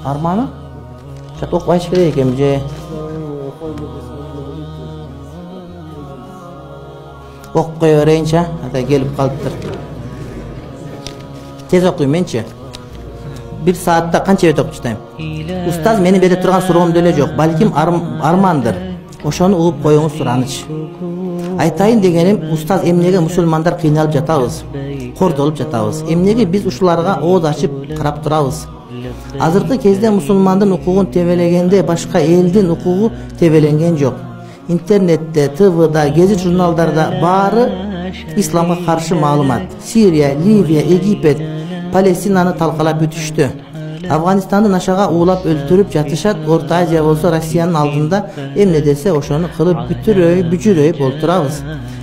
Armanı? Çat okuyuş керек ekem же. Okuy öğrençe, hatta gelip kalıptır. Tez okuyum mençe. Bir saatte kança öt okuyuştayım. Ustaz meni beri turgan suroğum döle yok. Balkim armandır. Oşonu uğup koyuңuz suranıç. Айтайын дегеним, устаз эмнеге мусулмандар кыйналып жатабыз, кордолуп жатабыз. Эмнеге биз ушуларга ооз ачып карап турабыз. Азыркы кезде мусулмандын укугун тебелегенде башка элдин укугу тебеленген жок. Интернетте, ТВда, гезит журналдарда баары исламга каршы маалымат. Сирия, Ливия, Египет, Палестинаны талкалап бүтүштү. Афганистанды нашага уулап өлтүрүп жатышат. Орто Азия болсо Россиянын алдында эмне десе ошону кылып бүчүрөй болтурабыз.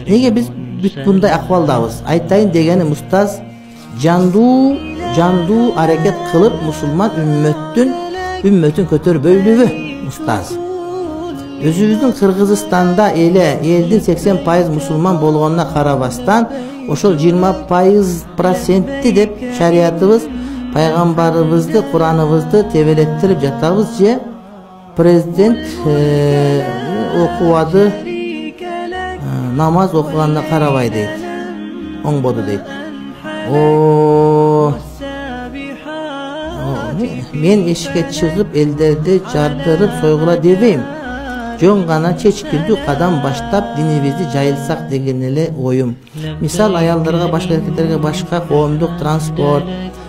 Неге биз бүт мындай акыбалдабыз? Айтайын дегеним, устаз жандуу аракет кылып мусулман үммөтүн көтөрбөйлүбү устаз. Өзүбүздүн Кыргызстанда элдин 80% мусулман болгонуна карабастан ошол 20% деп шариятыбыз пайгамбарыбызды, Кураныбызды тебелеттирип жатабыз же президент окубады, намаз окуганына карабай дейт. Оңбоду дейт. Мен эшикке чыгып элдерди жардырып сойгула дебейм. Жөн гана чечкилдүү кадам баштап динибизди жайылсак деген эле оюм. Мисал, аялдарга, башка эркектерге башка коомдук транспорт,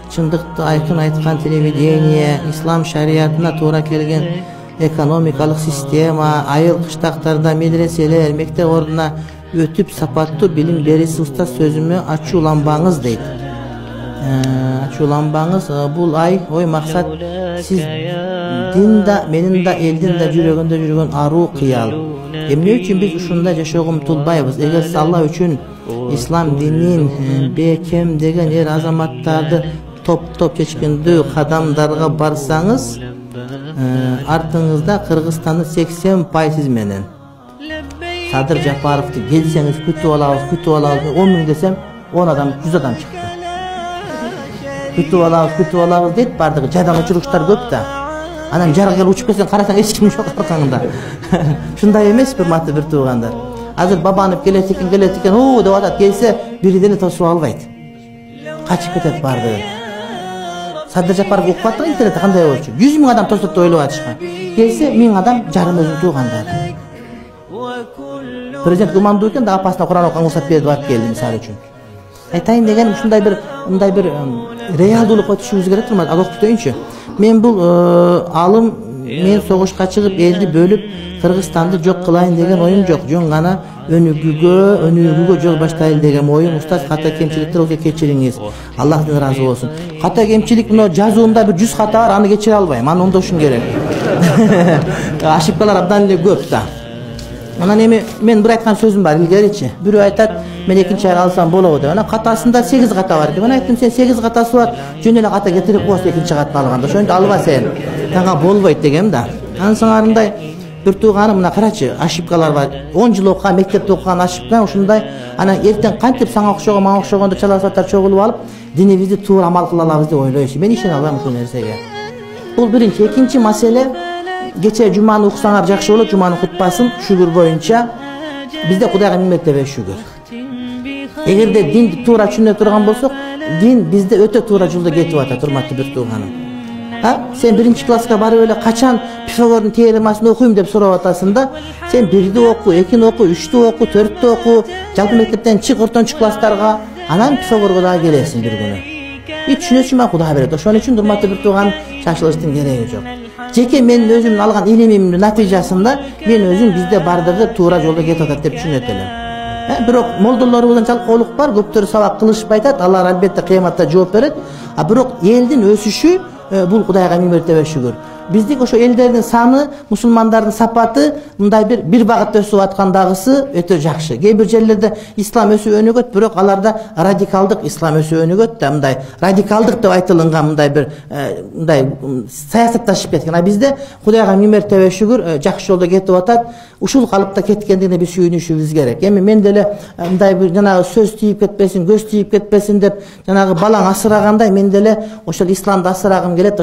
чындыкты айкын айткан телевидение, ислам шариятына туура келген экономикалык система, айыл кыштактарда медреселер, мектеп ордуна өтүп сапаттуу билим бериси устаз сөзүмө ачууланбаңыз дейт. Ачууланбаңыз, бул ой максат сиз динда, менин да, элдин да жүрөгүндө жүргөн аруу кыял. Эмне үчүн биз ушундай жашоого умтулбайбыз? Эгер сиз Алла үчүн ислам динин бекем деген эр азаматтарды топ чечкиндүү кадамдарга барсаңыз, артыңызда Кыргызстандын 80% менен Садыр Жапаровду келсеңиз күтүп алабыз, 10 миң десем 10 адам, 100 адам чыкты. Күтүп алабыз дейт, бардыгы жайдан учуруштар көп да. Анан жарга келип учуп келсең, карасаң эч ким жок аркаңда. Шундай эмеспи, маты бир туугандар? Азыр бабанып келет экен, деп атат, келсе бири деле тосуп албайт. Качып кетет бардыгы. Садыр Жапаров окуп аттыгы интернетте кандай болчу? 100 миң адам тосот деп ойлоп атышкан. Келсе 1000 адам жарым өзүнүн туугандары. Президент кылмамдуу экен да апасына Куран окуган уруксат берип барып келди, мисалы үчүн. Айтайын деген ушундай бир реалдуулукка түшүүбүз керек турмат. Ал окуп өтөйүнчү. Мен бул алым, мен согушка чыгып элди бөлүп Кыргызстанды жок кылайын деген оюм жок. Жөн гана өнүгүүгө жол баштайын деген оюм. Устаз, ката кемчиликтер болсо кечириңиз. Аллахтан ыраазы болсун. Ката кемчилик мына жазуумда бир 100 ката бар, аны кечире албайм. Аны оңдошум керек. Ошибкалар абдан эле көп да. Анан эми мен бир айткан сөзүм бар илгеричи. Бирөө айтат, мен экинчи айга алсам болобу деп. Анан катасында 8 ката бар. Мен айттым, сен 8 катасы бар, жөн эле ката кетирип коесуң экинчи катты алганда. Ошондо алба сен. Тага болбойт дегем да. Анын соңарындай бир тууганым мына карачы, ошибкалар бар. 10 жыл окуган, мектепте окуган ошибка ушундай. Анан эртең кантип сага окшогон, мага окшогондо чаласаттар чогулуп алып, динибизди туура амал кыла алабыз деп ойлойсуң. Мен ишене албайм ушул нерсеге. Бул биринчи. Экинчи маселе, кече жуманы уксаңар жакшы болот, жуманын кутпасын шүгүр боюнча бизде Кудайга 1000 мертебе шүгүр. Эгерде динди туура түшүнө турган болсок, дин бизде өтө туура жолдо кетип атат, урматтуу бир тууганым. Сен биринчи класска барып эле качан Пифагордун теоремасын окуйм деп сурап атасың да, сен 1-ди оку, 2-ни оку, 3-тү оку, 4-тү оку, жалпы мектептен чык ортончу класстарга, анан Пифагорго дагы келесиң бир күнү. Түшүнөсүңбү, Кудай берет. Ошон үчүн урматтуу бир тууган, шашылыштын кереги жок. Жеке мен өзүмдүн алган илимимдин натыйжасында мен өзүм бизде бардыгы туура жолдо кетип атат деп түшүнөт элем. Бирок молдолорубуздан жалкоолук бар, көптөрү сабак кылышпай атат, алар албетте кыяматта жооп берет. Бирок элдин өсүшү бул Кудайга 1000 мертебе шүгүр. Биздик ошо элдердин саны, мусулмандардын сапаты мындай бир багытта өсүп аткандагысы өтө жакшы. Кээ бир жерлерде ислам өсүп өнүгөт, бирок аларда радикалдык ислам өсүп өнүгөт да, мындай радикалдык деп айтылган мындай саясатташып кеткен. Бизде Кудайга 1000 мертебе шүгүр жакшы жолдо кетип атат. Ушул калыпта кеткендигине биз сүйүнүшүбүз керек. Эми мен деле мындай бир жанагы сөз тийип кетпесин, көз тийип кетпесин деп жанагы балаң асырагандай мен деле ошол исламды асырагым келет.